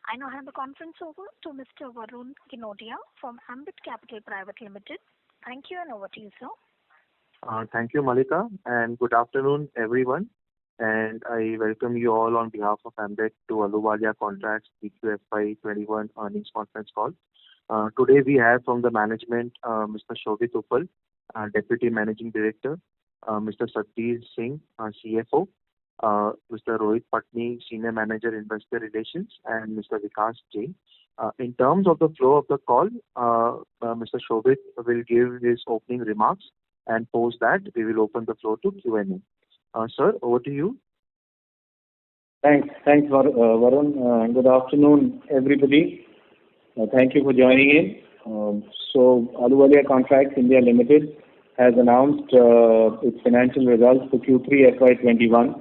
I now hand the conference over to Mr. Varun Ginodia from Ambit Capital Private Limited. Thank you, and over to you, sir. Thank you, Malika, and good afternoon, everyone. And I welcome you all on behalf of Ambit to Ahluwalia Contracts PQFY 21 earnings conference call. Today we have from the management Mr. Shobhit Uppal, Deputy Managing Director, Mr. Satbeer Singh, CFO, Mr. Rohit Patni, Senior Manager Investor Relations, and Mr. Vikas Jain. In terms of the flow of the call, Mr. Shobhit will give his opening remarks, and post that we will open the floor to Q&A. Sir, over to you. Thanks, Varun. Good afternoon, everybody. Thank you for joining in. So, Ahluwalia Contracts India Limited has announced its financial results for Q3 FY21.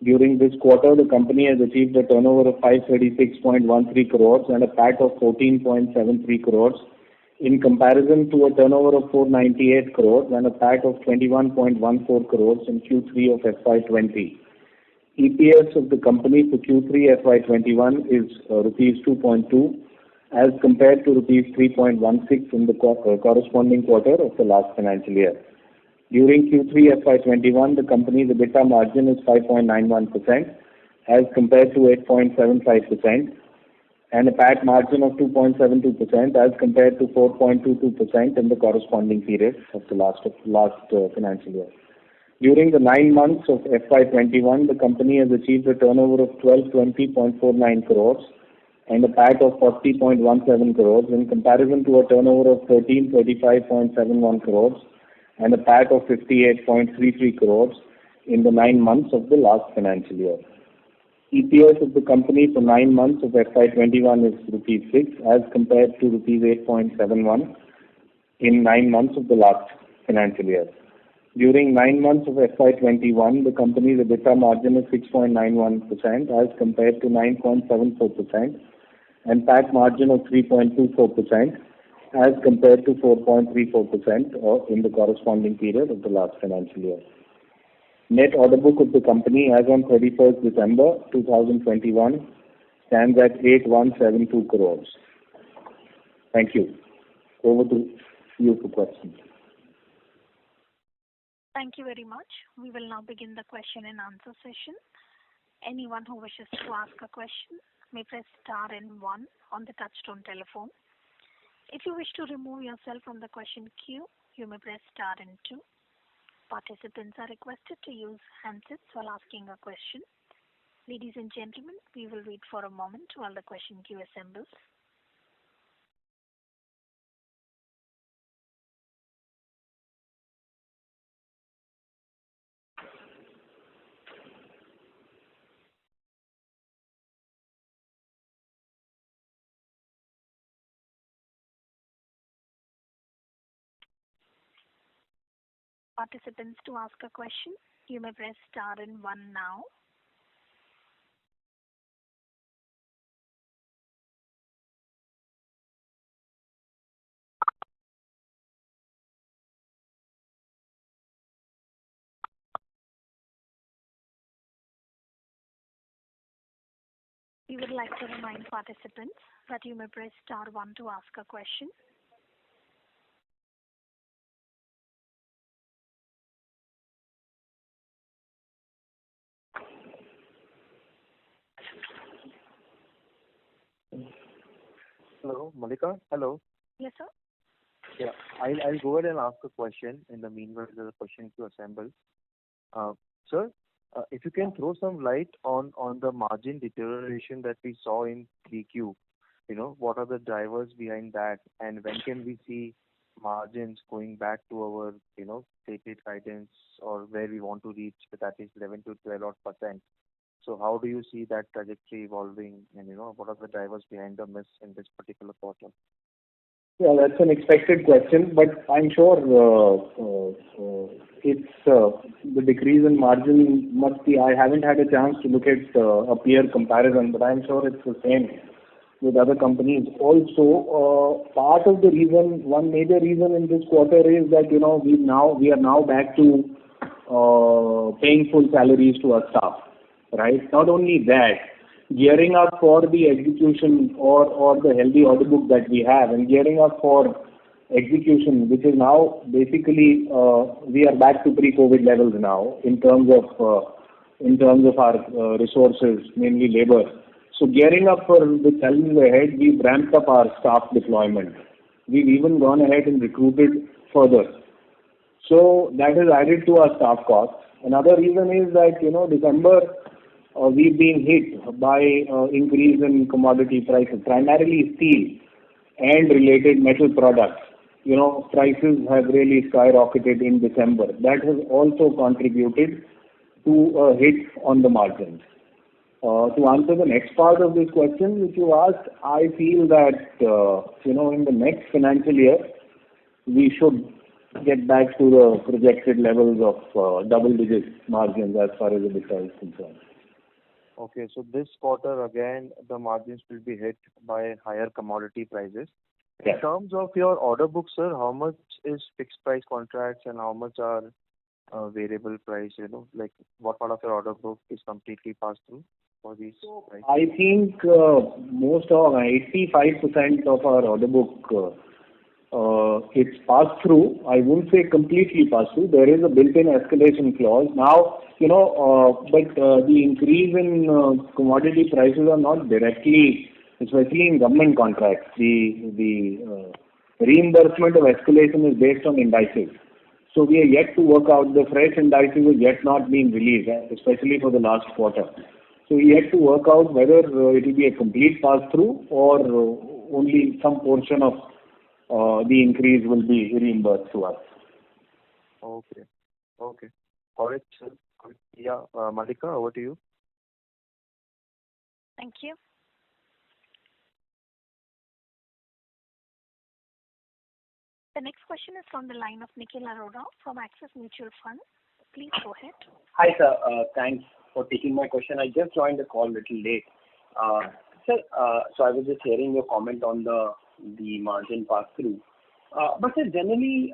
During this quarter, the company has achieved a turnover of 536.13 crores and a PAT of 14.73 crores, in comparison to a turnover of 498 crores and a PAT of 21.14 crores in Q3 of FY20. EPS of the company for Q3 FY21 is rupees 2.2 as compared to rupees 3.16 in the corresponding quarter of the last financial year. During Q3 FY21, the company's EBITDA margin is 5.91% as compared to 8.75%, and a PAT margin of 2.72% as compared to 4.22% in the corresponding period of the last financial year. During the 9 months of FY21, the company has achieved a turnover of 1220.49 crores and a PAT of 40.17 crores, in comparison to a turnover of 1335.71 crores and a PAT of 58.33 crores in the 9 months of the last financial year. EPS of the company for 9 months of FY21 is rupees 6 as compared to rupees 8.71 in 9 months of the last financial year. During 9 months of FY21, the company's EBITDA margin is 6.91% as compared to 9.74%, and PAT margin of 3.24% as compared to 4.34% in the corresponding period of the last financial year. Net order book of the company as on 31st December 2021 stands at 8172 crores. Thank you. Over to you for questions. Thank you very much. We will now begin the question and answer session. Anyone who wishes to ask a question may press star and 1 on the touchtone telephone. If you wish to remove yourself from the question queue, you may press star and 2. Participants are requested to use handsets while asking a question. Ladies and gentlemen, we will wait for a moment while the question queue assembles. Participants, to ask a question, you may press star and 1 now. We would like to remind participants that you may press star 1 to ask a question. Hello, Malika. Hello. Yes, sir. Yeah, I'll go ahead and ask a question. In the meanwhile, the question to assemble. Sir, if you can throw some light on the margin deterioration that we saw in 3Q. What are the drivers behind that, and when can we see margins going back to our stated guidance or where we want to reach, that is 11 to 12%. So how do you see that trajectory evolving, and what are the drivers behind the miss in this particular quarter? Yeah, that's an expected question, but I'm sure it's the decrease in margin must be. I haven't had a chance to look at a peer comparison, but I'm sure it's the same with other companies. Also, part of the reason, one major reason in this quarter is that we are now back to paying full salaries to our staff, right? Not only that, gearing up for the execution or the healthy order book that we have, and gearing up for execution, which is now basically we are back to pre-COVID levels now in terms of our resources, mainly labor. So gearing up for the challenges ahead, we've ramped up our staff deployment. We've even gone ahead and recruited further. So that has added to our staff costs. Another reason is that, December, we've been hit by increase in commodity prices, primarily steel and related metal products. Prices have really skyrocketed in December. That has also contributed to a hit on the margins. To answer the next part of this question which you asked, I feel that, in the next financial year, we should get back to the projected levels of double-digit margins as far as EBITDA is concerned. Okay, so this quarter again, the margins will be hit by higher commodity prices. Yes. In terms of your order book, sir, how much is fixed price contracts and how much are variable price? Like what part of your order book is completely passed through for these prices? I think most of 85% of our order book it's passed through. I wouldn't say completely passed through. There is a built-in escalation clause. Now, but the increase in commodity prices are not directly, especially in government contracts. The reimbursement of escalation is based on indices. So we are yet to work out. The fresh indices have yet not been released, especially for the last quarter. So we yet to work out whether it will be a complete pass-through or only some portion of the increase will be reimbursed to us. Okay. All right, sir. Yeah, Malika, over to you. Thank you. The next question is from the line of Nikhil Arora from Axis Mutual Fund. Please go ahead. Hi, sir. Thanks for taking my question. I just joined the call a little late. Sir, so I was just hearing your comment on the margin pass-through. But sir, generally,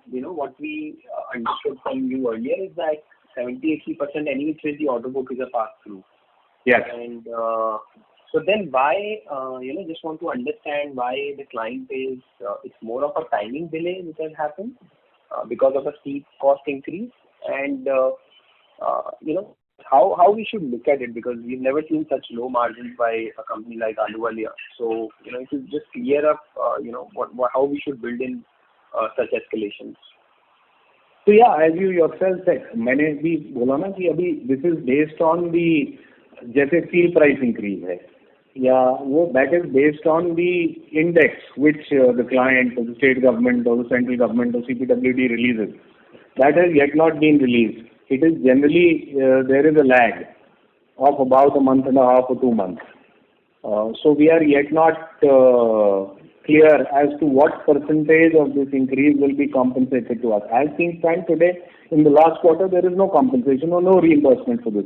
what we understood from you earlier is that 70-80% anyway the order book is a pass-through. Yes. And so then why, just want to understand why the client is, it's more of a timing delay which has happened because of a steep cost increase. And, how we should look at it, because we've never seen such low margins by a company like Ahluwalia. So, if you just clear up, how we should build in such escalations. So yeah, as you yourself said, मैंने भी बोला ना कि अभी this is based on the जैसे steel price increase है, या वो that is based on the index which the client or the state government or the central government or CPWD releases. That has yet not been released. It is generally, there is a lag of about a month and a half or 2 months. So we are yet not clear as to what percentage of this increase will be compensated to us. As things stand today, in the last quarter, there is no compensation or no reimbursement for this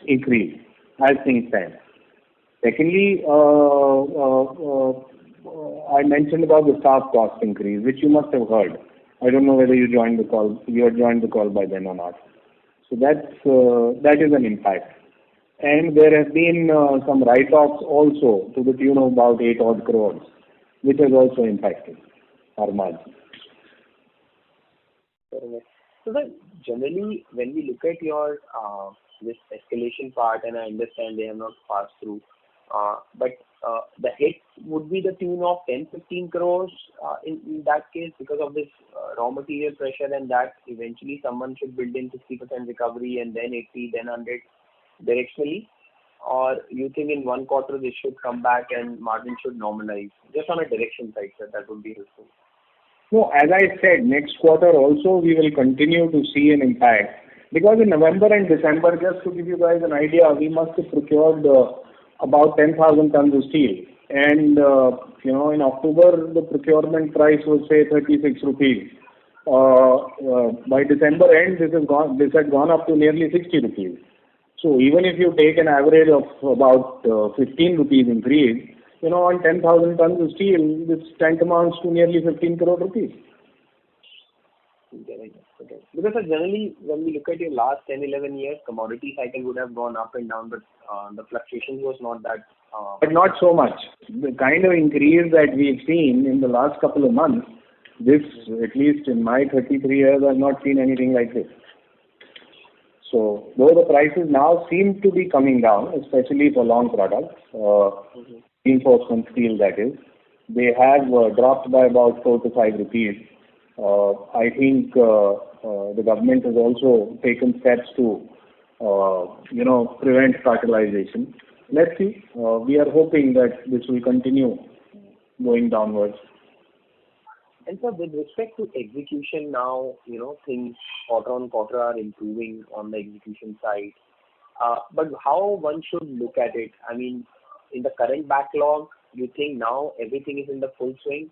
increase, as things stand. Secondly, I mentioned about the staff cost increase, which you must have heard. I don't know whether you joined the call. You had joined the call by then or not. So that is an impact. And there have been some write-offs also to the tune of about 8 odd crores, which has also impacted our margin. So then, generally, when we look at your this escalation part, and I understand they have not passed through, but the hit would be the tune of 10-15 crores in that case because of this raw material pressure, and that eventually someone should build in 60% recovery and then 80, then 100 directionally, or you think in one quarter this should come back and margin should normalize? Just on a direction side, sir, that would be helpful. No, as I said, next quarter also we will continue to see an impact, because in November and December, just to give you guys an idea, we must have procured about 10,000 tons of steel, and in October the procurement price was say 36 rupees. By December end, this had gone up to nearly 60 rupees. So even if you take an average of about 15 rupees increase, on 10,000 tons of steel, this tank amounts to nearly 15 crore rupees. Okay. Because generally, when we look at your last 10, 11 years, commodity cycle would have gone up and down, but the fluctuations was not that. But not so much. The kind of increase that we've seen in the last couple of months, this, at least in my 33 years, I've not seen anything like this. So, though the prices now seem to be coming down, especially for long products, reinforcement steel that is, they have dropped by about 4 to 5 rupees. I think the government has also taken steps to, prevent cartelization. Let's see. We are hoping that this will continue going downwards. And so with respect to execution now, things quarter on quarter are improving on the execution side. But how one should look at it? I mean, in the current backlog, you think now everything is in the full swing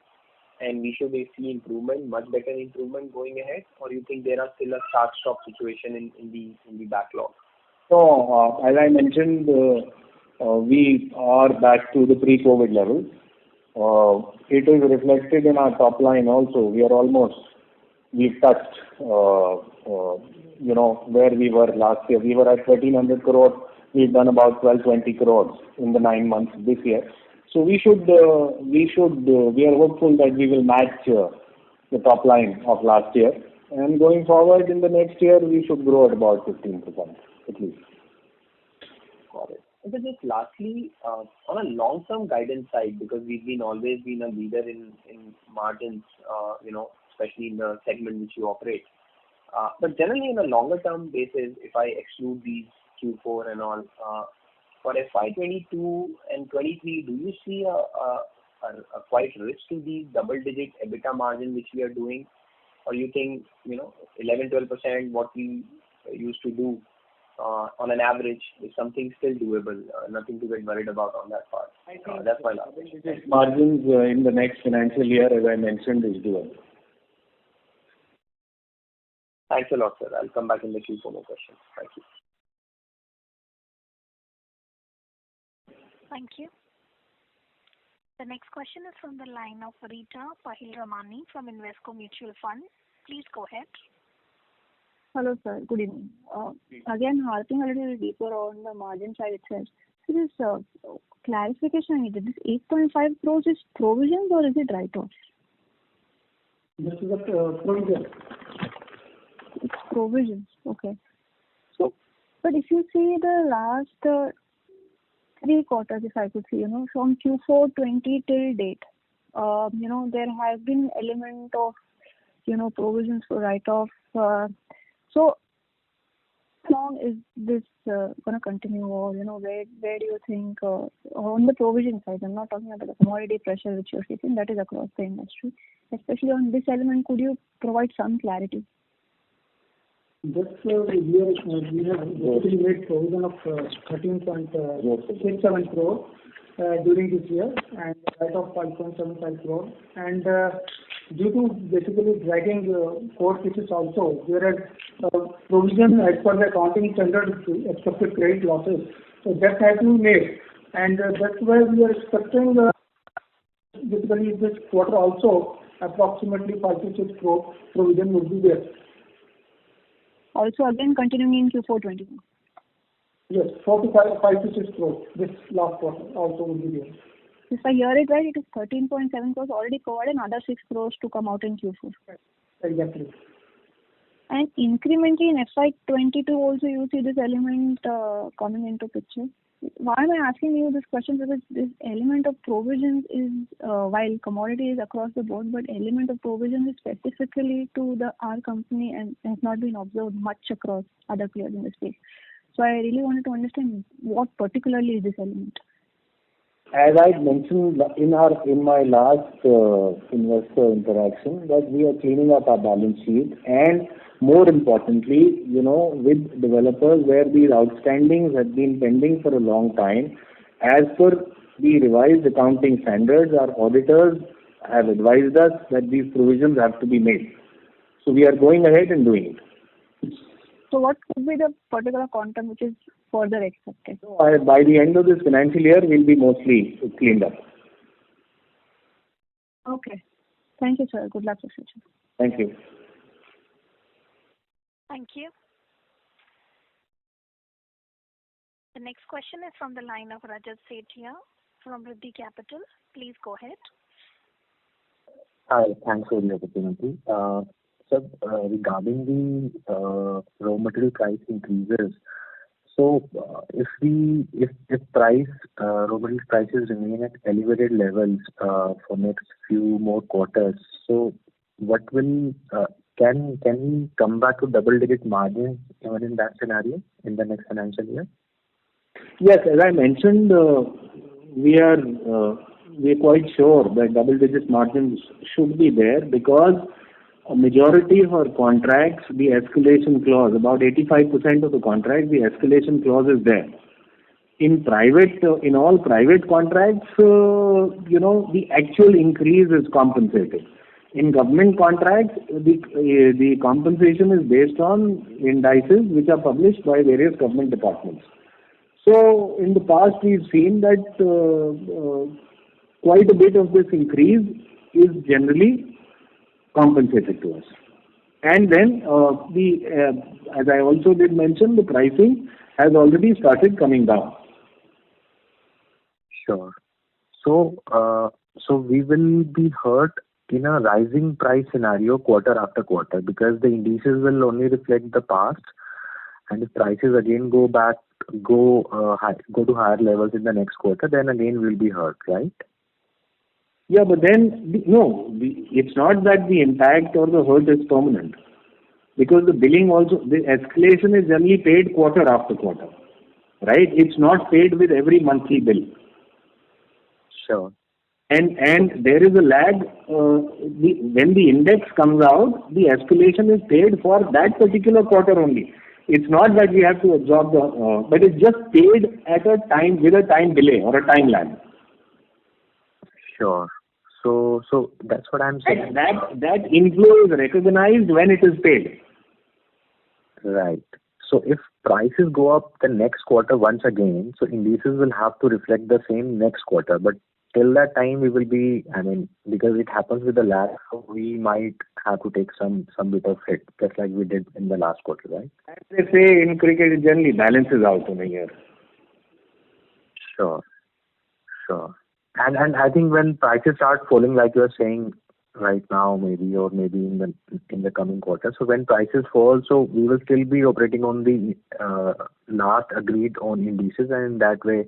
and we should see improvement, much better improvement going ahead? Or you think there are still a start-stop situation in the backlog? So, as I mentioned, we are back to the pre-COVID levels. It is reflected in our top line also. We've touched, where we were last year. We were at 1,300 crores. We've done about 1,220 crores in the 9 months this year. So we are hopeful that we will match the top line of last year. And going forward in the next year, we should grow at about 15% at least. Got it. And then just lastly, on a long-term guidance side, because we've always been a leader in margins, especially in the segment which you operate. But generally, in a longer-term basis, if I exclude these Q4 and all, for FY22 and 23, do you see a quite risk to these double-digit EBITDA margin which we are doing? Or you think, 11-12% what we used to do on an average is something still doable, nothing to get worried about on that part? That's my last question. Margins in the next financial year, as I mentioned, is doable. Thanks a lot, sir. I'll come back in the queue for more questions. Thank you. Thank you. The next question is from the line of Rita Pahil-Ramani from Invesco Mutual Fund. Please go ahead. Hello, sir. Good evening. Again, harping a little deeper on the margin side itself. So this clarification I needed. This 8.5 crores is provisions or is it write-off? This is a provision. It's provisions. Okay. So, but if you see the last 3 quarters, if I could see, from Q4 20 till date, there has been element of, provisions for write-off. So, how long is this going to continue, or where do you think on the provision side? I'm not talking about the commodity pressure which you're facing. That is across the industry. Especially on this element, could you provide some clarity? This year we have basically made provision of 13.67 crore during this year and write-off 5.75 crore. And due to basically dragging court cases also, there is provision as per the accounting standard expected credit losses. So that has been made, and that's why we are expecting basically this quarter also approximately 5 to 6 crore provision would be there. Also again continuing in Q4 21. Yes, 5 to 6 crore this last quarter also will be there. If I hear it right, it is 13.7 crores already covered and other 6 crores to come out in Q4. Exactly. And incrementally in FY22 also you see this element coming into picture. Why am I asking you this question? Because this element of provisions is, while commodity is across the board, but element of provision is specifically to our company and has not been observed much across other players in the space. So I really wanted to understand what particularly is this element. As I mentioned in my last investor interaction, that we are cleaning up our balance sheet, and more importantly, with developers where these outstandings have been pending for a long time, as per the revised accounting standards, our auditors have advised us that these provisions have to be made. So we are going ahead and doing it. So what could be the particular quantum which is further expected? So by the end of this financial year, we'll be mostly cleaned up. Okay. Thank you, sir. Good luck for future. Thank you. Thank you. The next question is from the line of Rajat Sethia from Riddhi Capital. Please go ahead. Hi, thanks for the opportunity. Sir, regarding the raw material price increases, so if raw material prices remain at elevated levels for next few more quarters, so what will can we come back to double-digit margins even in that scenario in the next financial year? Yes, as I mentioned, we are quite sure that double-digit margins should be there because a majority of our contracts, the escalation clause, about 85% of the contracts, the escalation clause is there. In all private contracts, the actual increase is compensated. In government contracts, the compensation is based on indices which are published by various government departments. So in the past, we've seen that quite a bit of this increase is generally compensated to us. And then, as I also did mention, the pricing has already started coming down. Sure. So we will be hurt in a rising price scenario quarter after quarter because the indices will only reflect the past, and if prices again go to higher levels in the next quarter, then again we'll be hurt, right? Yeah, but then it's not that the impact or the hurt is permanent, because the escalation is generally paid quarter after quarter, right? It's not paid with every monthly bill. Sure. And there is a lag. When the index comes out, the escalation is paid for that particular quarter only. It's not that we have to absorb but it's just paid at a time with a time delay or a time lag. Sure. So that's what I'm saying. That inflow is recognized when it is paid. Right. So if prices go up the next quarter once again, so indices will have to reflect the same next quarter. But till that time, we will be, because it happens with the lag, so we might have to take some bit of hit, just like we did in the last quarter, right? As they say in cricket, it generally balances out in a year. Sure. And I think when prices start falling, like you're saying right now, maybe in the coming quarter. So when prices fall, so we will still be operating on the last agreed on indices, and in that way,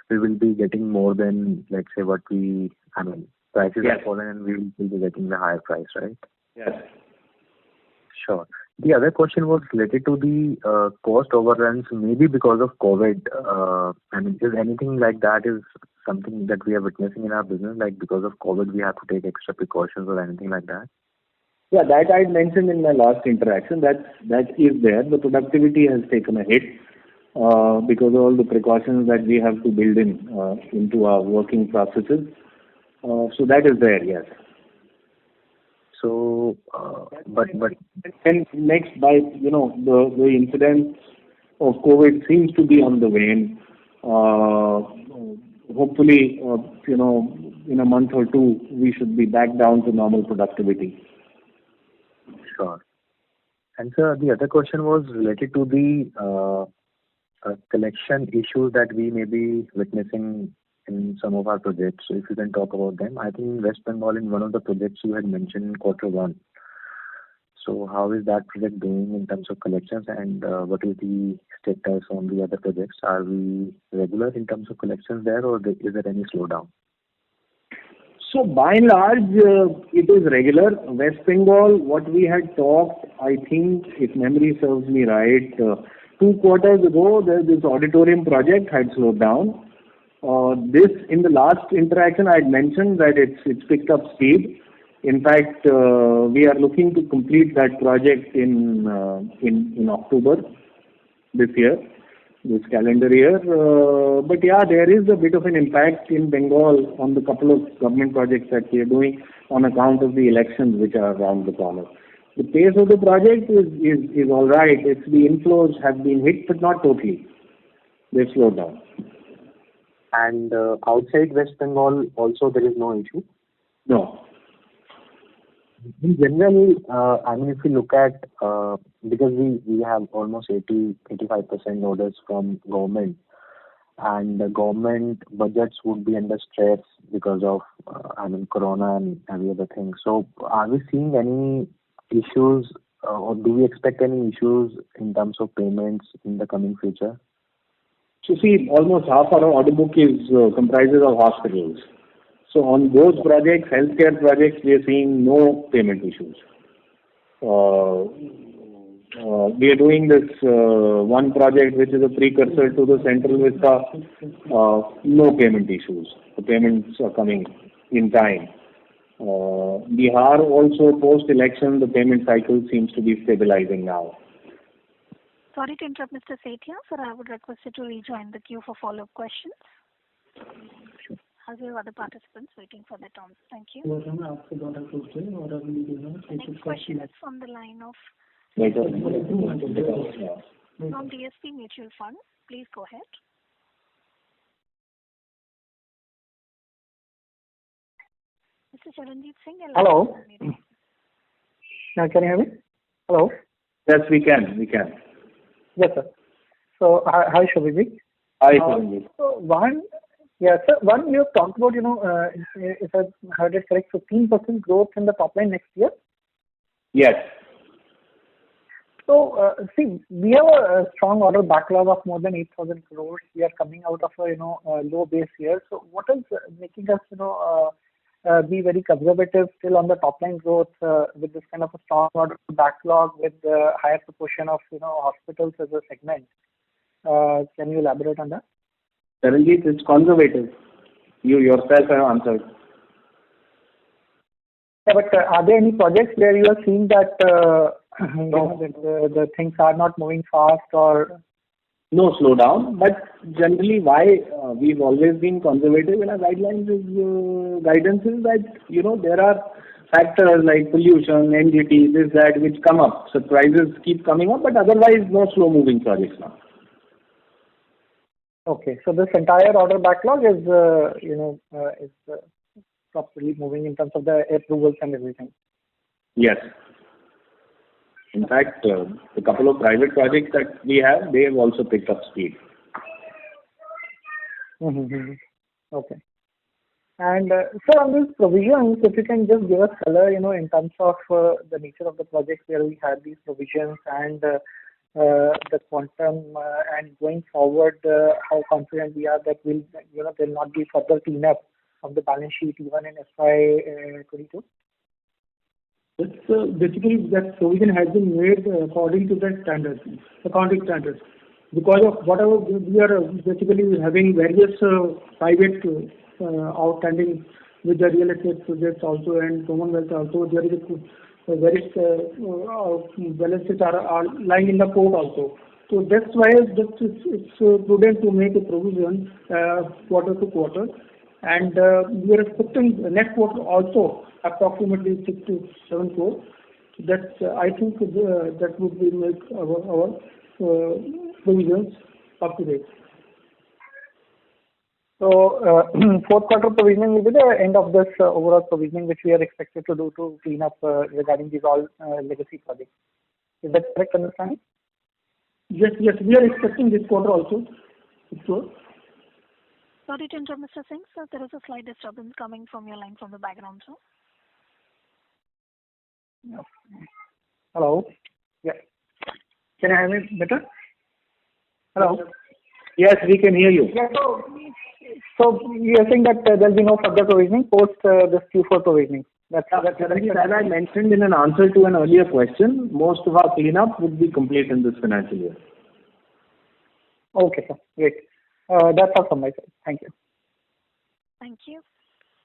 we will be getting more than, let's say, prices Yes. have fallen, and we will be getting the higher price, right? Yes. Sure. The other question was related to the cost overruns, maybe because of COVID. Is anything like that is something that we are witnessing in our business, like because of COVID we have to take extra precautions or anything like that? Yeah, that I mentioned in my last interaction. That is there. The productivity has taken a hit because of all the precautions that we have to build into our working processes. So that is there, yes. So, but and next, the incidence of COVID seems to be on the wane. Hopefully, in a month or two, we should be back down to normal productivity. Sure. And sir, the other question was related to the collection issues that we may be witnessing in some of our projects. So if you can talk about them. I think in West Bengal, in one of the projects you had mentioned in quarter one. So how is that project doing in terms of collections, and what is the status on the other projects? Are we regular in terms of collections there, or is there any slowdown? So by and large, it is regular. West Bengal, what we had talked, I think, if memory serves me right, 2 quarters ago, this auditorium project had slowed down. In the last interaction, I had mentioned that it's picked up speed. In fact, we are looking to complete that project in October this year, this calendar year. But yeah, there is a bit of an impact in Bengal on the couple of government projects that we are doing on account of the elections which are around the corner. The pace of the project is all right. The inflows have been hit, but not totally. They've slowed down. And outside West Bengal, also there is no issue? No. In general, I mean, if you look at, because we have almost 85% orders from government, and the government budgets would be under stress because of, I mean, corona and every other thing. So are we seeing any issues, or do we expect any issues in terms of payments in the coming future? So see, almost half our order book is comprises of hospitals. So on those projects, healthcare projects, we are seeing no payment issues. We are doing this one project which is a precursor to the Central Vista. No payment issues. The payments are coming in time. Bihar also post-election, the payment cycle seems to be stabilizing now. Sorry to interrupt, Mr. Sethia. Sir, I would request you to rejoin the queue for follow-up questions. Sure. As we have other participants waiting for their turn. Thank you. The Next question is from the line of Later. from DSP Mutual Fund. Please go ahead. Mr. Charanjit Singh. your line Hello. is unmuted. Now, can you hear me? Hello. Yes, we can. Yes, sir. So, hi, Shobhit. Hi, Charanjit. So one, yeah, sir, one you have talked about, if I heard it correct, 15% growth in the top line next year. Yes. So, see, we have a strong order backlog of more than 8,000 crores. We are coming out of a, low base year. So what is making us, be very conservative still on the top line growth with this kind of a strong order backlog with the higher proportion of, hospitals as a segment? Can you elaborate on that? Charanjit, it's conservative. You yourself have answered. Yeah, but are there any projects where you are seeing that, the things are not moving fast or? No slowdown, but generally why we've always been conservative in our guidelines is guidance is that there are factors like pollution, NGT, this, that, which come up. Surprises keep coming up, but otherwise no slow moving projects now. Okay, so this entire order backlog is properly moving in terms of the approvals and everything. Yes. In fact, the couple of private projects that we have, they have also picked up speed. Mm-hmm. Okay. And sir, on these provisions, if you can just give us color, in terms of the nature of the projects where we had these provisions and the quantum and going forward, how confident we are that there'll not be further cleanup of the balance sheet even in FY 22. Basically, that provision has been made according to the standards, accounting standards. Because of whatever we are basically having various private outstanding with the real estate projects also and Commonwealth also, there is a various balances are lying in the court also. So that's why it's prudent to make a provision quarter to quarter. And we are expecting the next quarter also approximately 6 to 7 crores. That's I think that would be make our provisions up to date. So fourth quarter provisioning will be the end of this overall provisioning which we are expected to do to clean up regarding these all legacy projects. Is that correct understanding? Yes, we are expecting this quarter also. Sure. Sorry to interrupt, Mr. Singh. Sir, there is a slight disturbance coming from your line from the background, sir. No. Hello? Yeah. Can you hear me better? Hello? Yes, we can hear you. Yeah, so you are saying that there will be no further provisioning post this Q4 provisioning. As I mentioned in an answer to an earlier question, most of our cleanup would be complete in this financial year. Okay, sir. Great. That's all from my side. Thank you. Thank you.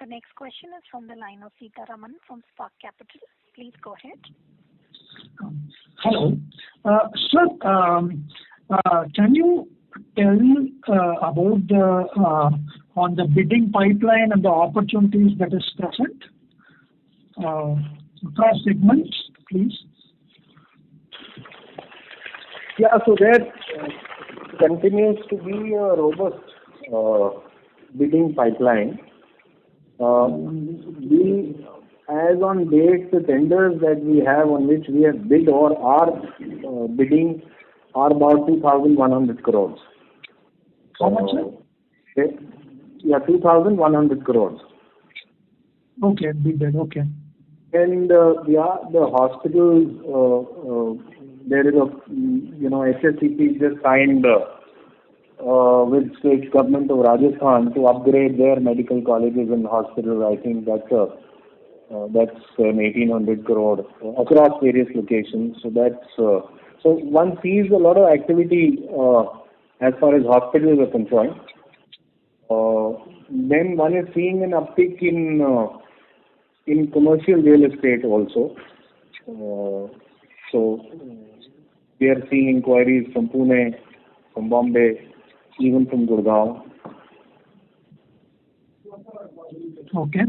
The next question is from the line of Sita Raman from Spark Capital. Please go ahead. Hello. Sir, can you tell about on the bidding pipeline and the opportunities that is present across segments, please? Yeah, so there continues to be a robust bidding pipeline. We as on date, the tenders that we have on which we have bid or are bidding are about 2,100 crores. How much, sir? Okay. Yeah, 2,100 crores. Okay, big bid. Okay. And the hospitals, there is HSCP just signed with state government of Rajasthan to upgrade their medical colleges and hospitals. I think that's an 1,800 crore across various locations. So so one sees a lot of activity as far as hospitals are concerned. Then one is seeing an uptick in commercial real estate also. So we are seeing inquiries from Pune, from Bombay, even from Gurgaon. Okay.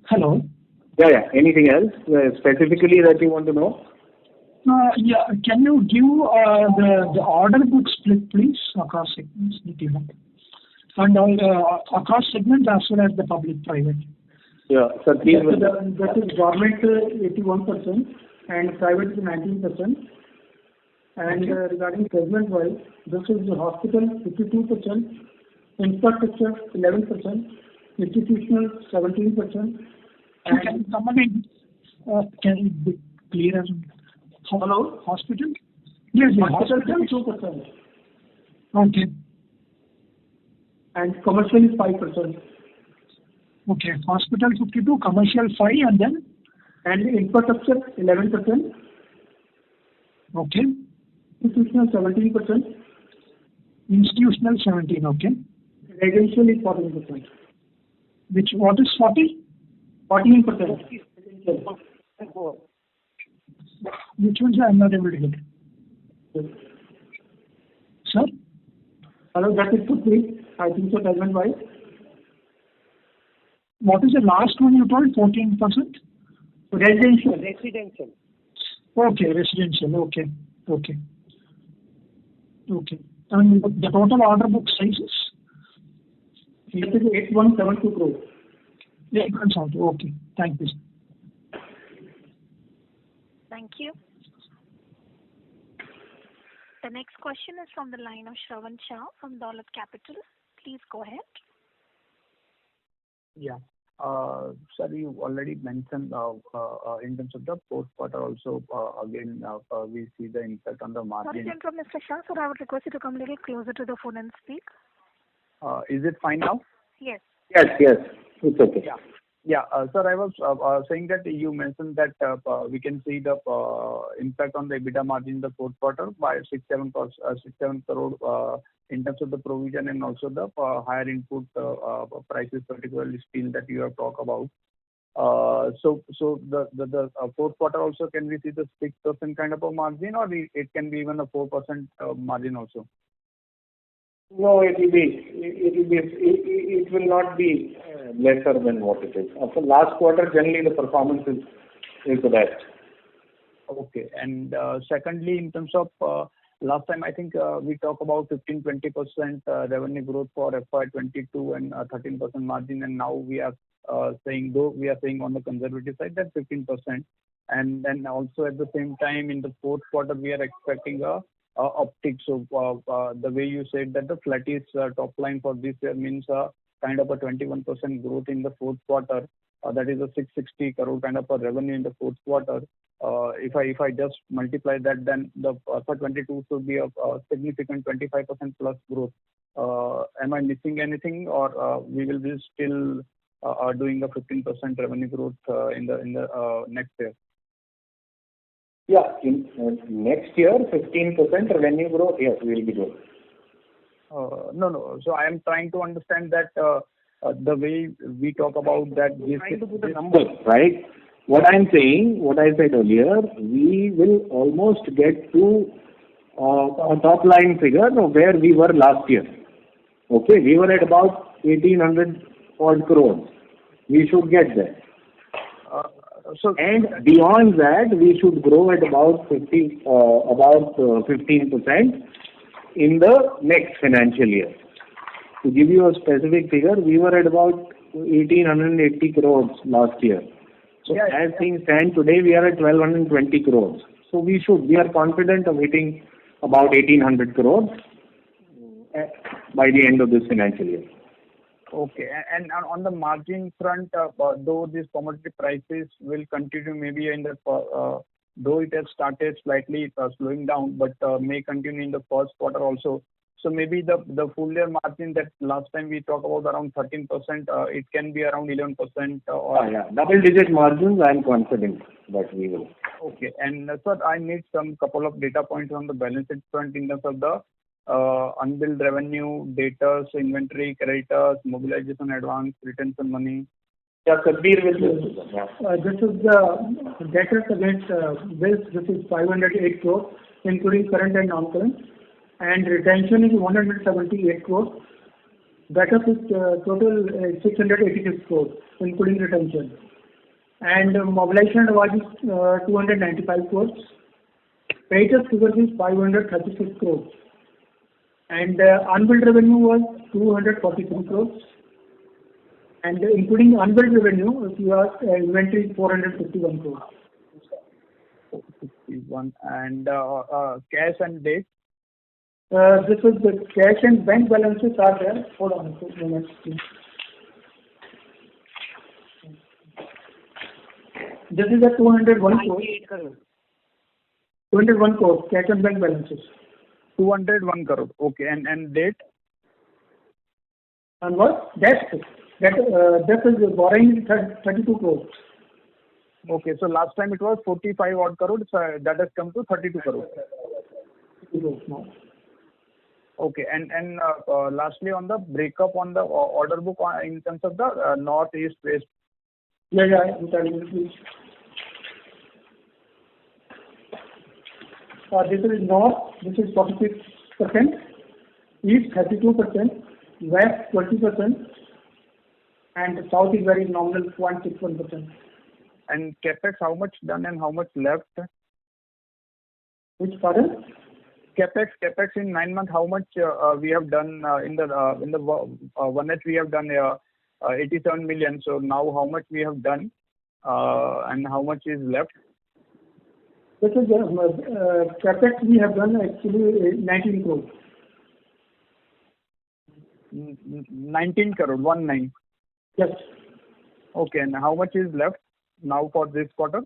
Hello. Yeah. Anything else specifically that you want to know? Yeah. Can you give the order book split, please, across segments that you have? And across segments as well as the public-private. Yeah. So that is government 81% and private is 19%. And regarding segment-wise, this is the hospital 52%, infrastructure 11%, institutional 17%. And somebody can you be clear? Hello? Hospital? Yes, hospital 52%. Okay. And commercial is 5%. Okay, hospital 52, commercial 5, and then? And infrastructure 11%. Okay. Institutional 17%. Institutional 17, okay. Residential is 14%. What is 40? 14%. Which ones I'm not able to get? Yes. Sir? Hello, that is 2, I think so, segment-wise. What is the last one you told? 14%? Residential. Okay, residential. Okay. And the total order book sizes? It is 8,172 crores. 8,172. Okay. Thank you, sir. Thank you. The next question is from the line of Shravan Shah from Dolat Capital. Please go ahead. Yeah. Sir, you already mentioned in terms of the fourth quarter also, again, we see the impact on the margin. Sorry to interrupt, Mr. Shah, sir, I would request you to come a little closer to the phone and speak. Is it fine now? Yes. Yes. It's okay. Yeah. Sir, I was saying that you mentioned that we can see the impact on the EBITDA margin in the fourth quarter by 6-7 crore in terms of the provision and also the higher input prices, particularly steel that you have talked about. So the fourth quarter also, can we see the 6% kind of a margin, or it can be even a 4% margin also? No, it will not be lesser than what it is. After last quarter, generally the performance is the best. Okay. And secondly, in terms of last time, I think we talked about 15-20% revenue growth for FY22 and 13% margin, and now we are saying, though we are saying on the conservative side, that 15%. And then also at the same time, in the fourth quarter, we are expecting a uptick. So the way you said that the flattish top line for this year means kind of a 21% growth in the fourth quarter. That is a 660 crore kind of a revenue in the fourth quarter. If I just multiply that, then the for 22 should be a significant 25% plus growth. Am I missing anything, or we will be still doing a 15% revenue growth in the next year? Yeah, in next year, 15% revenue growth, yes, we will be doing. No. So I am trying to understand that the way we talk about that. Trying to put a number, right? What I'm saying, what I said earlier, we will almost get to a top line figure of where we were last year. Okay, we were at about 1,800 odd crores. We should get there. And beyond that, we should grow at about 15% in the next financial year. To give you a specific figure, we were at about 1,880 crores last year. So as things stand today, we are at 1,220 crores. So we are confident of hitting about 1,800 crores by the end of this financial year. Okay. And on the margin front, though these commodity prices will continue maybe in the though it has started slightly slowing down, but may continue in the first quarter also. So maybe the full year margin that last time we talked about around 13%, it can be around 11%. Double-digit margins, I am confident that we will. Okay. And sir, I need some couple of data points on the balance sheet front in terms of the unbilled revenue, debtors, inventory, creditors, mobilization advance, retention money. Yeah, Satbeer will do this. This is the debtors against bills. This is 508 crores, including current and non-current. And retention is 178 crores. Debtors is total 686 crores, including retention. And mobilization advance is 295 crores. Creditors figure is 536 crores. And unbilled revenue was 243 crores. And including unbilled revenue, if you ask, inventory is 451 crores. 451. And cash and debt? This is the cash and bank balances are there. Hold on a minute, please. This is the 201 crores. 201 crores, cash and bank balances. 201 crore. Okay. And debt? And what? Debt is borrowing 32 crores. Okay. So last time it was 45 odd crores. That has come to 32 crores. No. Okay. And lastly, on the breakup on the order book in terms of the north, east, west. Yeah, I'm telling you, please. This is north, this is 46%, east 32%, west 20%, and south is very nominal 0.61%. And capex, how much done and how much left? Which pardon? Capex in 9 months, how much we have done in the 1H we have done 87 million. So now how much we have done and how much is left? This is capex we have done actually 19 crores. 19 crore, 19. Yes. Okay, and how much is left now for this quarter?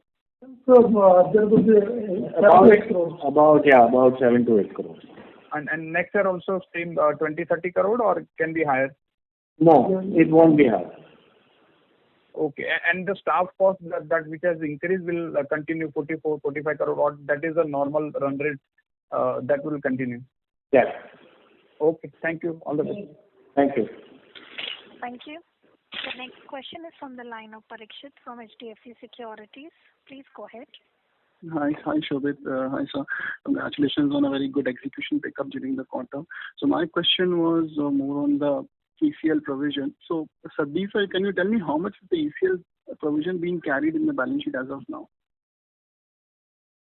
So there will be 7 to 8 crores. About 7 to 8 crores. And next year also same 20-30 crore or it can be higher? No, it won't be higher. Okay, and the staff cost that which has increased will continue 44-45 crore or that is a normal run rate that will continue? Yes. Okay, thank you. All the best. Thank you. Thank you. The next question is from the line of Parikshit from HDFC Securities. Please go ahead. Hi, Shobit. Hi, sir. Congratulations on a very good execution pickup during the quarter. So my question was more on the ECL provision. So, Satbeer sir, can you tell me how much is the ECL provision being carried in the balance sheet as of now?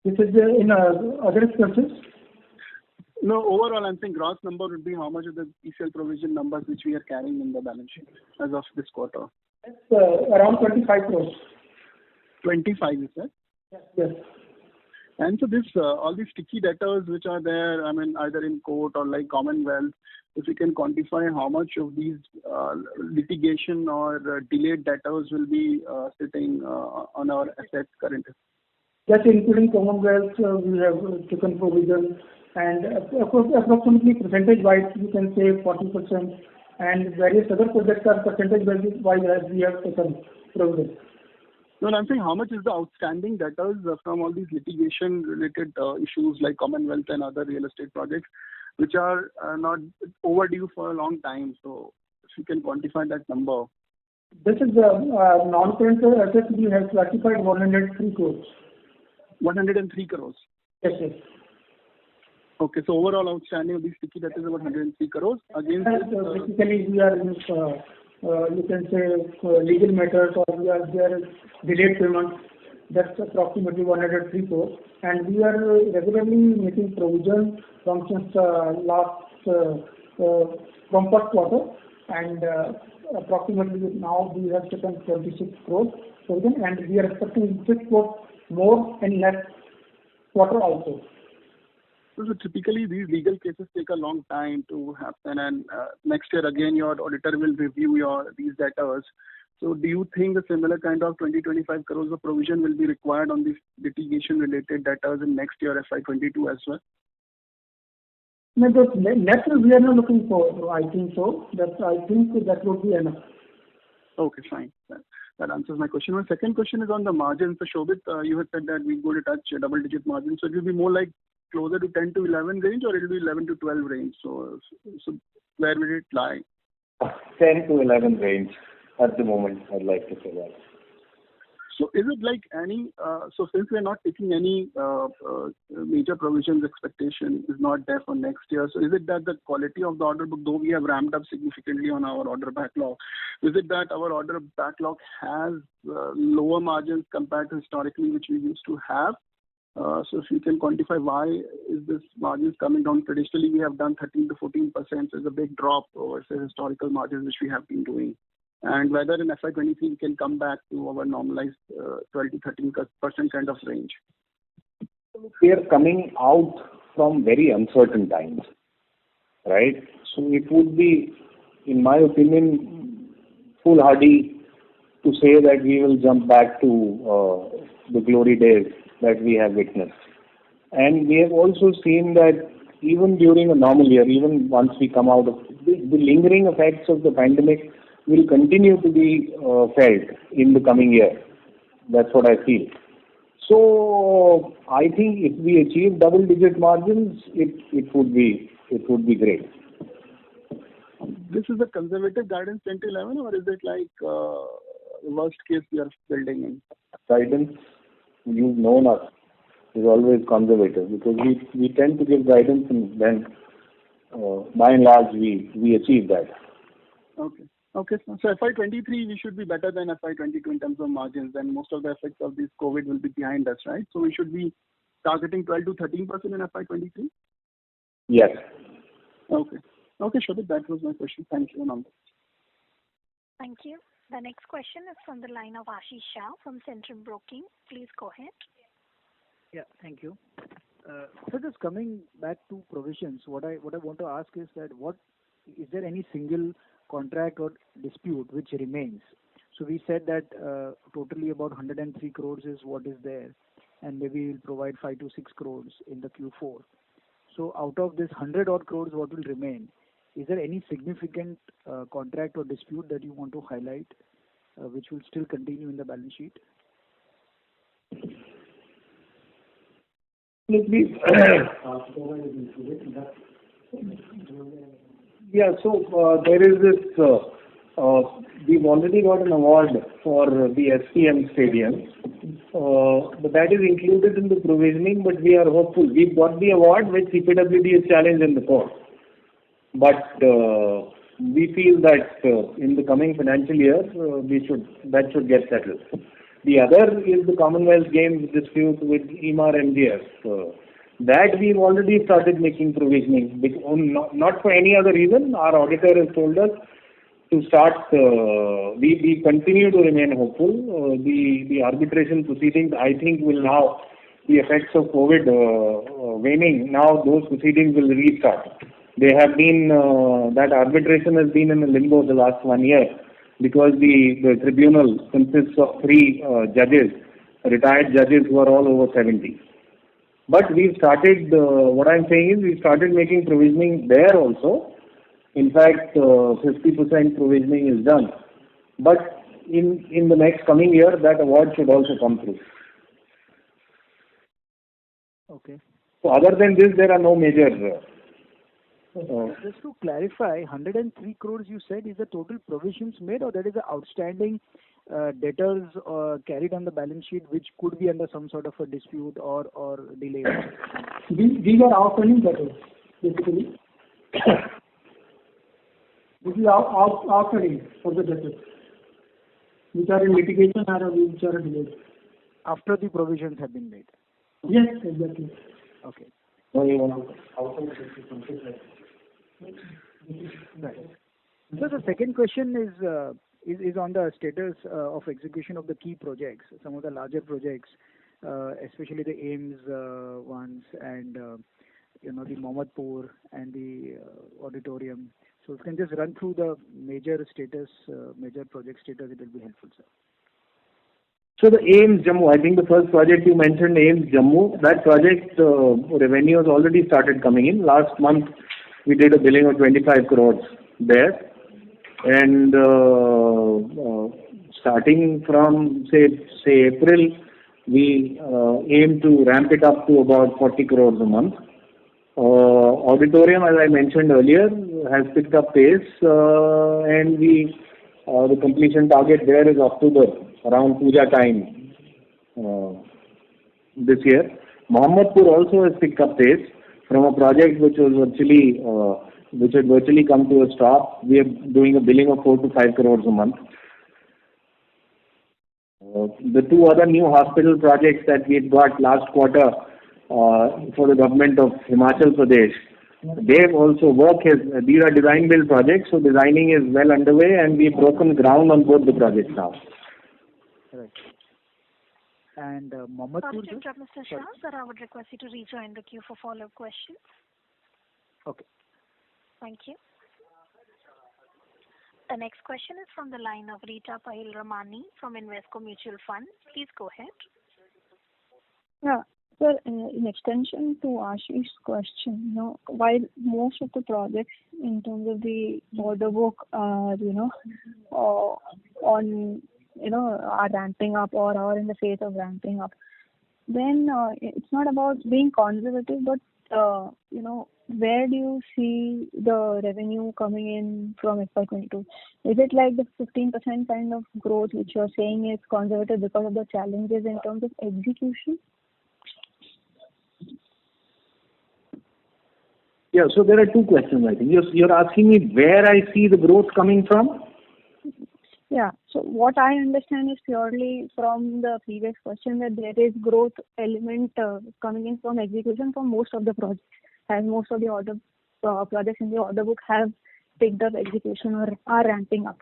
This is in other expenses? No, overall, I'm saying gross number would be how much of the ECL provision numbers which we are carrying in the balance sheet as of this quarter? It's around 25 crores. 25, is that? Yes. And so this, all these sticky debtors which are there, I mean, either in court or like Commonwealth, if you can quantify how much of these litigation or delayed debtors will be sitting on our assets currently? Yes, including Commonwealth, we have taken provision, and approximately percentage-wise, you can say 40%, and various other projects are percentage-wise as we have taken provision. No, I'm saying how much is the outstanding debtors from all these litigation-related issues like Commonwealth and other real estate projects, which are not overdue for a long time. So if you can quantify that number. This is the non-current assets we have classified 103 crores. 103 crores? Yes. Okay, so overall outstanding of these sticky debtors is about 103 crores. Against basically, we are in, you can say, legal matters or there is delayed payment. That's approximately 103 crores. And we are regularly making provision from since last from first quarter, and approximately now we have taken 26 crores provision, and we are expecting 6 crores more in next quarter also. So typically these legal cases take a long time to happen, and next year again your auditor will review these debtors. So do you think a similar kind of 20-25 crores of provision will be required on these litigation related debtors in next year FY22 as well? No, the net we are not looking for. I think so. I think that would be enough. Okay, fine. That answers my question. My second question is on the margins. So Shobhit, you had said that we're going to touch a double-digit margin. So it will be more like closer to 10 to 11 range, or it will be 11 to 12 range. So where will it lie? 10 to 11 range at the moment, I'd like to say that. So is it like so since we are not taking any major provisions, expectation is not there for next year, so is it that the quality of the order book, though we have ramped up significantly on our order backlog, is it that our order backlog has lower margins compared to historically which we used to have? So if you can quantify why is this margins coming down? Traditionally we have done 13 to 14%, so it's a big drop over say historical margins which we have been doing. And whether in FY23 we can come back to our normalized 12 to 13% kind of range. We are coming out from very uncertain times, right? So it would be, in my opinion, foolhardy to say that we will jump back to the glory days that we have witnessed. And we have also seen that even during a normal year, even once we come out of the lingering effects of the pandemic, will continue to be felt in the coming year. That's what I feel. So I think if we achieve double-digit margins, it would be great. This is a conservative guidance 10 to 11, or is it like worst case we are building in? Guidance, you've known us, is always conservative because we tend to give guidance and then by and large we achieve that. Okay. So FY23 we should be better than FY22 in terms of margins. Then most of the effects of this COVID will be behind us, right? So we should be targeting 12 to 13% in FY23. Yes. Okay, Shobhit, that was my question. Thank you, Anand. Thank you. The next question is from the line of Ashish Shah from Centrum Broking. Please go ahead. Yeah, thank you. So just coming back to provisions, what I want to ask is that is there any single contract or dispute which remains? So we said that totally about 103 crores is what is there, and maybe we'll provide 5 to 6 crores in the Q4. So out of this 100 odd crores, what will remain? Is there any significant contract or dispute that you want to highlight which will still continue in the balance sheet? Yeah, so there is this, we've already got an award for the SPM Stadium, but that is included in the provisioning, but we are hopeful. We've got the award which CPWD is challenged in the court. But we feel that in the coming financial year, that should get settled. The other is the Commonwealth Games dispute with EMAR MGF. That we've already started making provisioning, not for any other reason. Our auditor has told us to start. We continue to remain hopeful. The arbitration proceedings, I think, will now, the effects of COVID waning. Now those proceedings will restart. They have been that arbitration has been in a limbo the last 1 year because the tribunal consists of 3 judges, retired judges who are all over 70. But we've started, what I'm saying is we started making provisioning there also. In fact, 50% provisioning is done. But in the next coming year, that award should also come through. Okay. So other than this, there are no major... Just to clarify, 103 crores you said is the total provisions made, or that is the outstanding debtors carried on the balance sheet which could be under some sort of a dispute or delay? These are outstanding debtors, basically. This is outstanding for the debtors, which are in litigation or which are delayed. After the provisions have been made? Yes, exactly. Okay. Right. So the second question is on the status of execution of the key projects, some of the larger projects, especially the AIIMS ones and the Mohammadpur and the auditorium. So if you can just run through the major project status, it will be helpful, sir. So the AIIMS Jammu, I think the first project you mentioned, AIIMS Jammu, that project revenue has already started coming in. Last month we did a billing of 25 crores there. And starting from say April, we aim to ramp it up to about 40 crores a month. Auditorium, as I mentioned earlier, has picked up pace, and the completion target there is October, around Puja time this year. Mohammadpur also has picked up pace from a project which had virtually come to a stop. We are doing a billing of 4 to 5 crores a month. The two other new hospital projects that we had got last quarter for the government of Himachal Pradesh, they've also these are design build projects, so designing is well underway and we've broken ground on both the projects now. Right. And Mohammadpur. Sorry to interrupt, Mr. Shah, sir, I would request you to rejoin the queue for follow-up questions. Okay. Thank you. The next question is from the line of Rita Pahil Ramani from Invesco Mutual Fund. Please go ahead. Yeah. So, in extension to Ashish's question, while most of the projects in terms of the order book are, are ramping up or are in the phase of ramping up, then it's not about being conservative, but, where do you see the revenue coming in from FY22? Is it like the 15% kind of growth which you're saying is conservative because of the challenges in terms of execution? Yeah, so there are two questions, I think. You're asking me where I see the growth coming from? Yeah. So what I understand is purely from the previous question that there is growth element coming in from execution for most of the projects, as most of the order projects in the order book have picked up execution or are ramping up.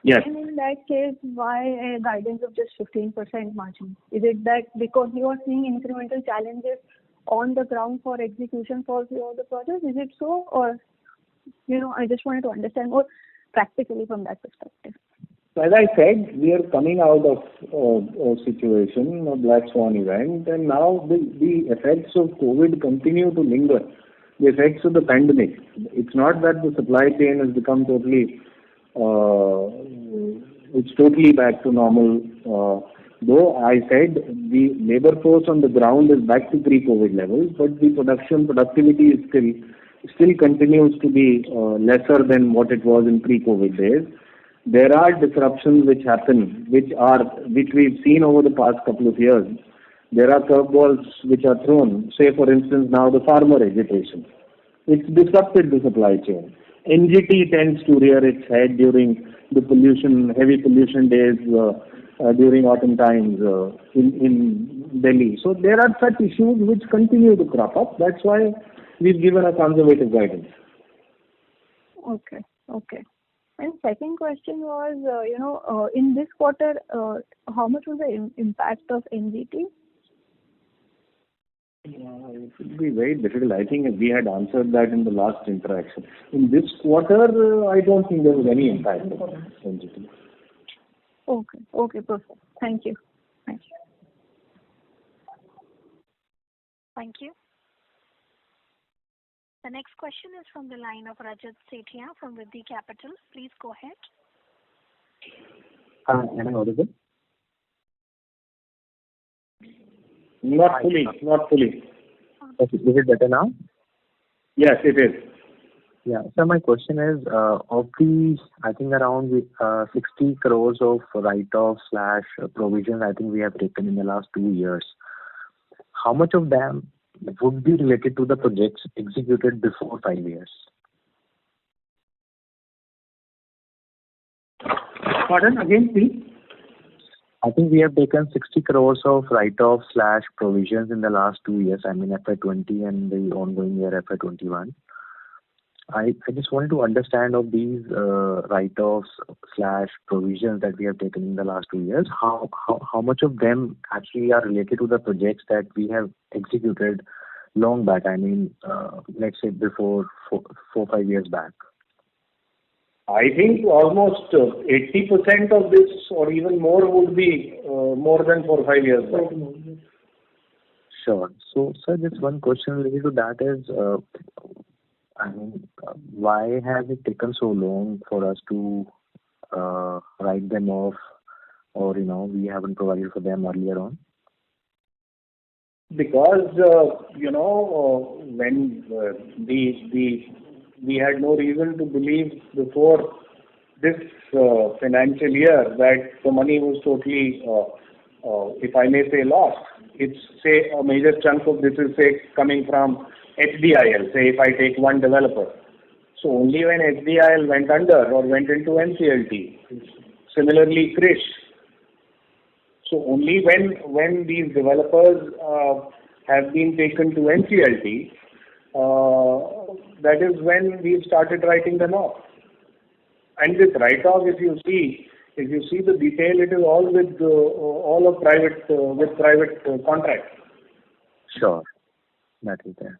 Yes. And in that case, why a guidance of just 15% margin? Is it that because you are seeing incremental challenges on the ground for execution for the projects? Is it so? Or, I just wanted to understand more practically from that perspective. So as I said, we are coming out of a situation, a black swan event, and now the effects of COVID continue to linger. The effects of the pandemic. It's not that the supply chain has become totally back to normal. Though I said the labor force on the ground is back to pre-COVID levels, but the productivity is still continues to be lesser than what it was in pre-COVID days. There are disruptions which happen, which we've seen over the past couple of years. There are curveballs which are thrown. Say, for instance, now the farmer agitation. It's disrupted the supply chain. NGT tends to rear its head during the heavy pollution days during autumn times in Delhi. So there are such issues which continue to crop up. That's why we've given a conservative guidance. Okay. And second question was, in this quarter, how much was the impact of NGT? It would be very difficult. I think we had answered that in the last interaction. In this quarter, I don't think there was any impact of NGT. Okay, perfect. Thank you. Thank you. The next question is from the line of Rajat Sethia from Vidhi Capital. Please go ahead. Am I audible? Not fully. Okay, is it better now? Yes, it is. Yeah. So my question is, of these, I think around 60 crores of write-off / provisions I think we have taken in the last 2 years. How much of them would be related to the projects executed before 5 years? Pardon again, please? I think we have taken 60 crores of write-off / provisions in the last 2 years, I mean FY20 and the ongoing year FY21. I just wanted to understand of these write-offs slash provisions that we have taken in the last 2 years, how much of them actually are related to the projects that we have executed long back? I mean, let's say before 4-5 years back. I think almost 80% of this or even more would be more than 4 or 5 years back. Sure. So, sir, just one question related to that is, why has it taken so long for us to write them off, or we haven't provided for them earlier on? Because when we had no reason to believe before this financial year that the money was totally, if I may say, lost. It's, say, a major chunk of this is, say, coming from HDIL, say, if I take one developer. So only when HDIL went under or went into NCLT. Similarly, Krish. So only when these developers have been taken to NCLT, that is when we've started writing them off. And this write-off, if you see the detail, it is all with all of private contracts. Sure, that is there.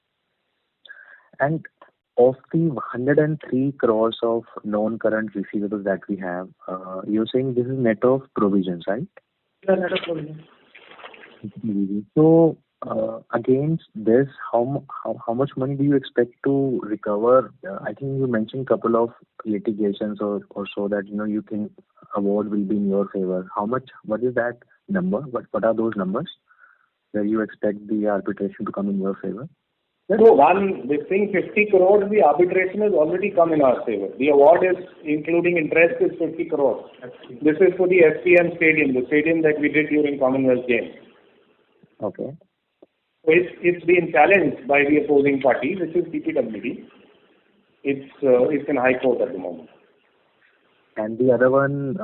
And of the 103 crores of non-current receivables that we have, you're saying this is net of provisions, right? Yeah, net of provisions. So, against this, how much money do you expect to recover? I think you mentioned couple of litigations or so that you think award will be in your favor. How much? What is that number? What are those numbers where you expect the arbitration to come in your favor? So 50 crores, the arbitration has already come in our favor. The award is, including interest, is 50 crores. This is for the SPM Stadium, the stadium that we did during Commonwealth Games. Okay. So it's been challenged by the opposing party, which is PPWD. It's in High Court at the moment. And the other one,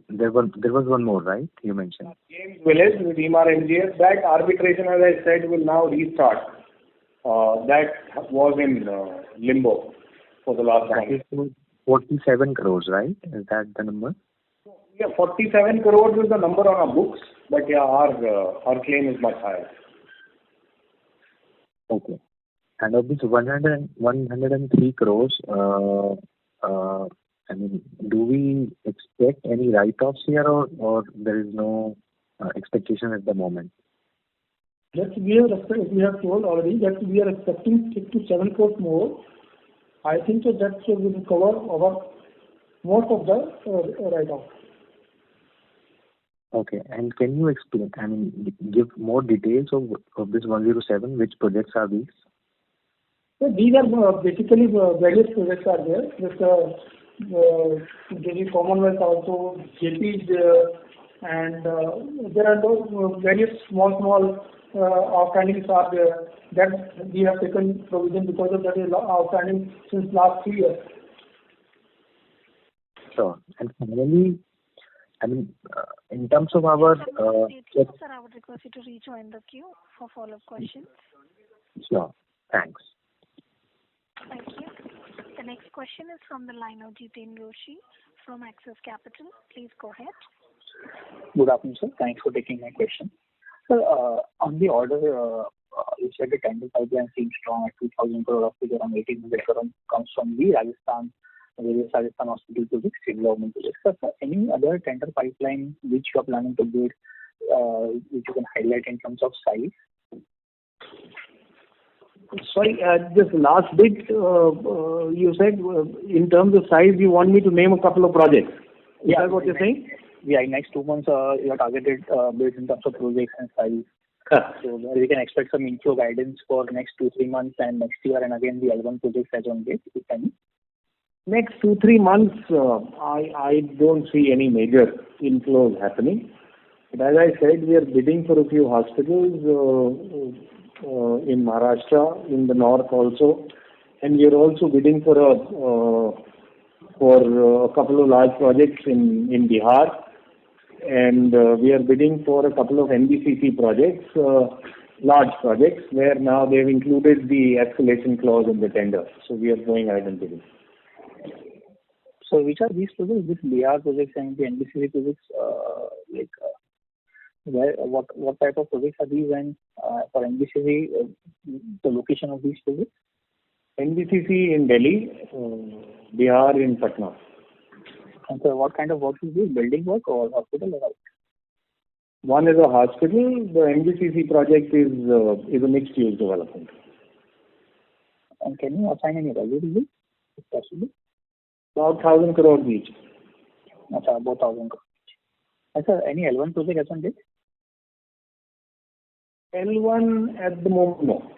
there was one more, right? You mentioned. Games Village with Emaar MGS. That arbitration, as I said, will now restart. That was in limbo for the last time. 47 crores, right? Is that the number? Yeah, 47 crores is the number on our books, but yeah, our claim is much higher. Okay. And of this 103 crores, do we expect any write-offs here, or there is no expectation at the moment? That we have told already that we are expecting 6 to 7 crores more. I think so that will cover our most of the write-off. Okay. And can you explain, give more details of this 107? Which projects are these? So these are basically various projects are there. There is Commonwealth also, JP is there, and there are those various small outstandings are there that we have taken provision because of that is outstanding since last 3 years. Sure. And finally, in terms of our... Sir, I would request you to rejoin the queue for follow-up questions. Sure. Thanks. Thank you. The next question is from the line of Jiten Doshi from Axis Capital. Please go ahead. Good afternoon, sir. Thanks for taking my question. Sir, on the order, you said the tender pipeline seems strong at 2,000 crore, of which around 1,800 crore comes from the various Rajasthan hospital projects, state government projects. Sir, any other tender pipeline which you are planning to bid, which you can highlight in terms of size? Sorry, this last bit, you said in terms of size, you want me to name a couple of projects. Is that what you're saying? Yeah, in next 2 months, you are targeted bids in terms of projects and size. So we can expect some inflow guidance for next 2-3 months and next year, and again the L1 projects as on date, if any. Next 2-3 months, I don't see any major inflows happening. But as I said, we are bidding for a few hospitals in Maharashtra, in the north also, and we are also bidding for a couple of large projects in Bihar, and we are bidding for a couple of NBCC projects large projects, where now they've included the escalation clause in the tender. So we are going ahead and bidding. So which are these projects, these BR projects and the NBCC projects, what type of projects are these, and for NBCC, the location of these projects? NBCC in Delhi, BR in Patna. And so what kind of work is this, building work or hospital or what? One is a hospital. The NBCC project is a mixed-use development. And can you assign any value to this, if possible? About 1,000 crores each. About 1,000 crores. And sir, any L1 project as on date? L1 at the moment, no.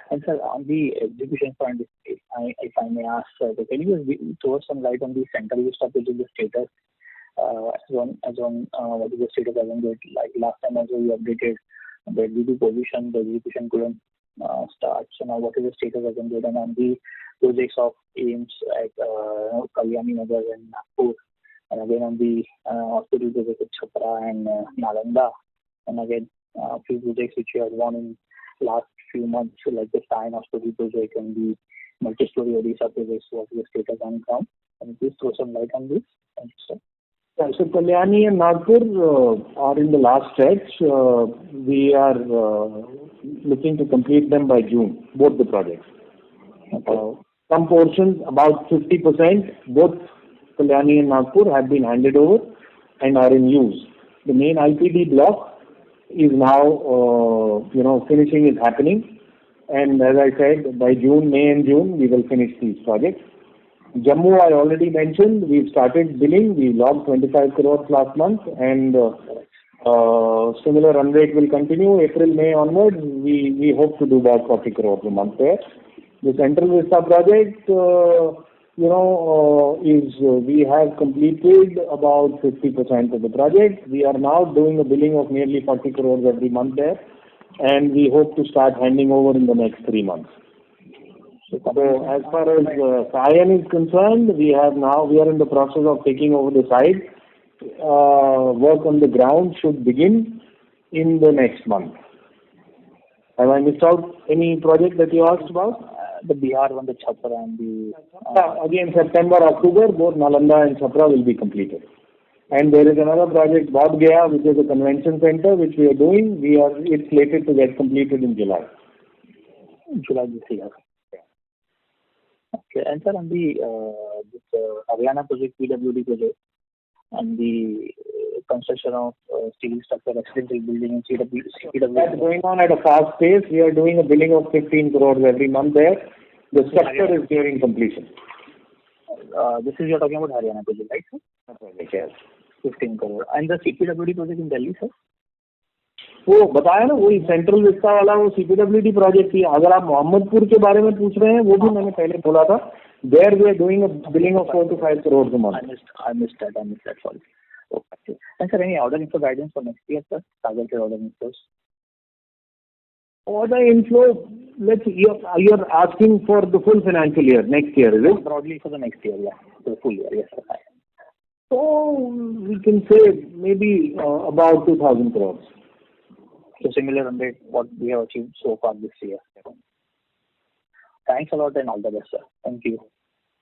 And sir, on the execution front, if I may ask, can you just throw some light on the central list of the status as on what is the status as on date? Like last time also you updated the due to position, the execution couldn't start. So now what is the status as on date? And on the projects of AIIMS at Kalyani Nagar and Nagpur, and again on the hospital project at Chhapra and Nalanda, and again a few projects which you have won in last few months, like the Sion Hospital project and the multi-story Odisha projects. What is the status on ground? Can you please throw some light on this? Thank you, sir. Yeah, so Kalyani and Nagpur are in the last stretch. We are looking to complete them by June, both the projects. Okay. Some portions, about 50%, both Kalyani and Nagpur have been handed over and are in use. The main IPD block is now, finishing is happening. And as I said, by May and June, we will finish these projects. Jammu, I already mentioned, we've started billing. We logged 25 crores last month, and similar run rate will continue. April, May onwards, we hope to do about 40 crores a month there. The Central Vista project, we have completed about 50% of the project. We are now doing a billing of nearly 40 crores every month there, and we hope to start handing over in the next 3 months. So as far as Sion is concerned, we are in the process of taking over the site. Work on the ground should begin in the next month. Have I missed out any project that you asked about? The Bihar one, the Chhapra and the... again, September, October, both Nalanda and Chhapra will be completed. And there is another project, Bodh Gaya, which is a convention center, which we are doing. It's slated to get completed in July. July this year. Okay, and sir, on the Haryana project, PWD project, and the construction of steel structure, residential building in CW. That's going on at a fast pace. We are doing a billing of 15 crores every month there. The structure is nearing completion. This is you're talking about Haryana project, right, sir? Yes. 15 crore. And the CPWD project in Delhi, sir? वो बताया ना, वही central Vista वाला वो CPWD project ही. अगर आप मोहम्मदपुर के बारे में पूछ रहे हैं, वो भी मैंने पहले बोला था. There we are doing a billing of 4 to 5 crores a month. I missed that. Sorry. Okay. And sir, any order inflow guidance for next year, sir? Targeted order inflows. Order inflow, you're asking for the full financial year, next year, is it? Broadly for the next year, yeah. The full year, yes, sir. So we can say maybe about 2,000 crores. So similar on rate what we have achieved so far this year. Thanks a lot and all the best, sir. Thank you.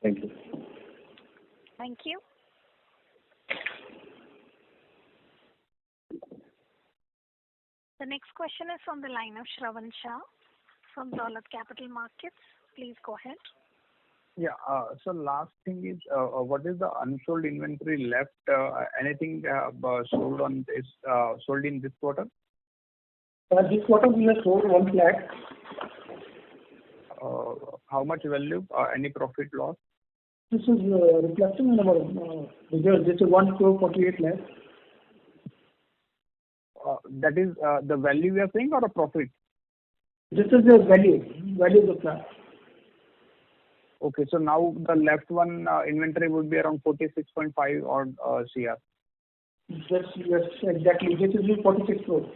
Thank you. Thank you. The next question is from the line of Shravan Shah from Dolat Capital Markets. Please go ahead. Yeah. So last thing is, what is the unsold inventory left? Anything sold in this quarter? This quarter we have sold 1 lakh. How much value? Any profit loss? This is reflecting in our results. This is 1 crore 48 lakhs. That is the value we are saying, or a profit? This is the value of the plant. Okay, so now the left one inventory would be around 46.5 or CR. Yes, exactly. This is 46 crores.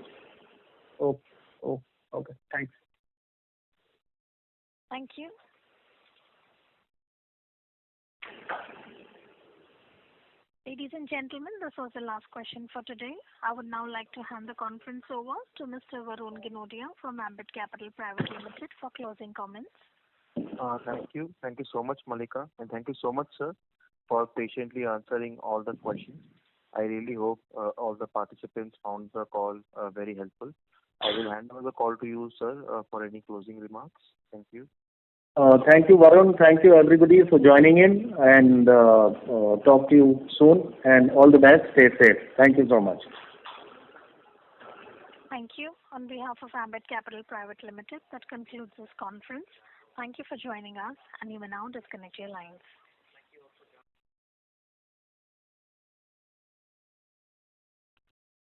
Okay. Thanks. Thank you. Ladies and gentlemen, this was the last question for today. I would now like to hand the conference over to Mr. Varun Ginodia from Ambit Capital Private Limited for closing comments. Thank you. Thank you so much, Malika. And thank you so much, sir, for patiently answering all the questions. I really hope all the participants found the call very helpful. I will hand over the call to you, sir, for any closing remarks. Thank you. Thank you, Varun. Thank you, everybody, for joining in, and talk to you soon. And all the best. Stay safe. Thank you so much. Thank you. On behalf of Ambit Capital Private Limited, that concludes this conference. Thank you for joining us, and you may now disconnect your lines.